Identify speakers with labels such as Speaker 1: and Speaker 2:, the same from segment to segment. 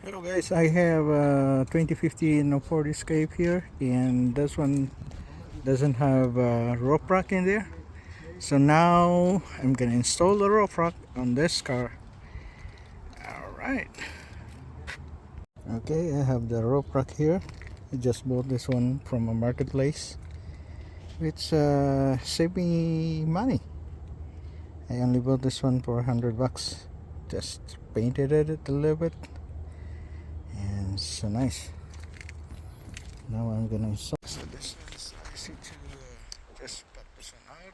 Speaker 1: Hello guys, I have a 2015 Ford Escape here, and this one doesn't have a rope rack in there. So now I'm gonna install the rope rack on this car. Alright. Okay, I have the rope rack here. I just bought this one from a marketplace, which saved me money. I only bought this one for $100. Just painted it a little bit, and so nice. Now I'm gonna install this. I see to just pop this one out.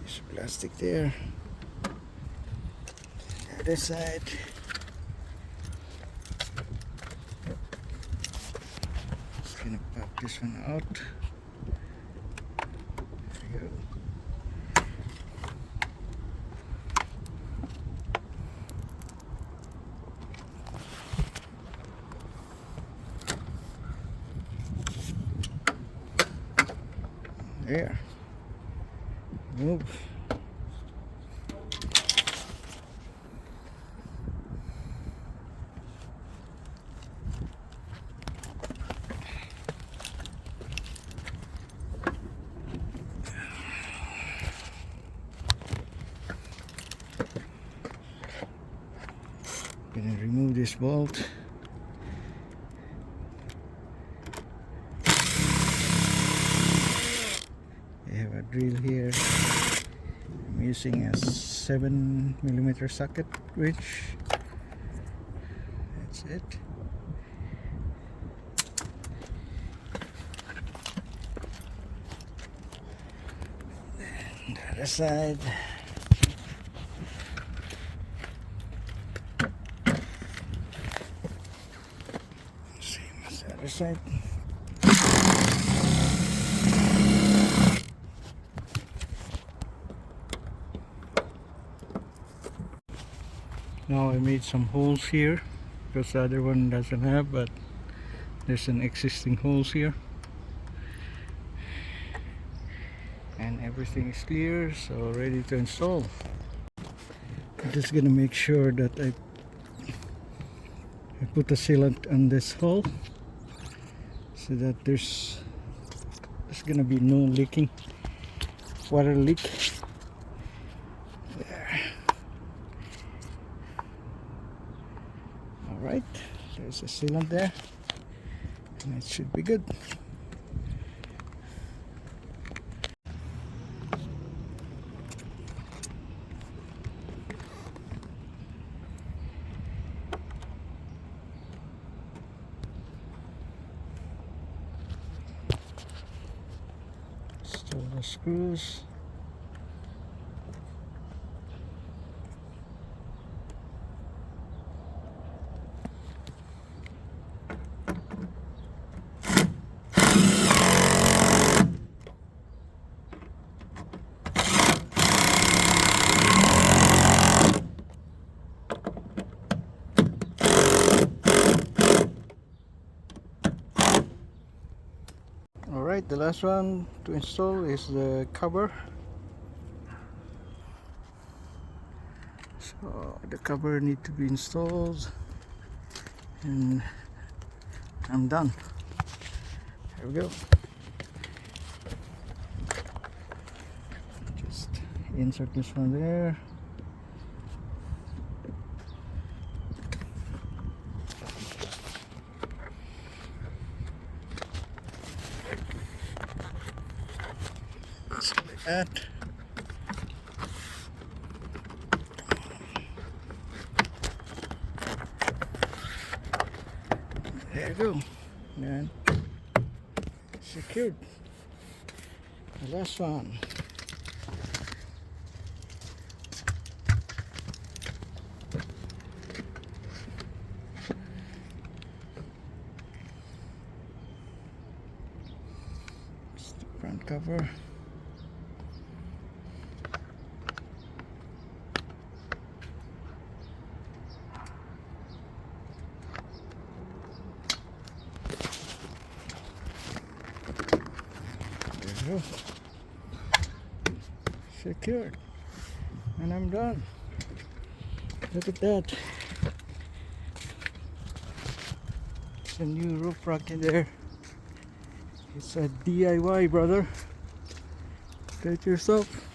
Speaker 1: Piece of plastic there. The other side. Just gonna pop this one out. There you go. There. Move. Gonna remove this bolt. I have a drill here. I'm using a 7mm socket wrench. That's it. And the other side. Same as the other side. Now I made some holes here because the other one doesn't have, but there's an existing holes here, and everything is clear, so ready to install. I'm just gonna make sure that I put a sealant on this hole so that there's gonna be no leaking, water leak. There. Alright, there's a sealant there, and it should be good. Install the screws. Alright, the last one to install is the cover. So the cover need to be installed, and I'm done. There we go. Just insert this one there. Just like that. There you go. And secured. The last one. It's the front cover. go. Secured. And I'm done. Look at that. It's a new roof rack in there. It's a DIY, brother. Get yourself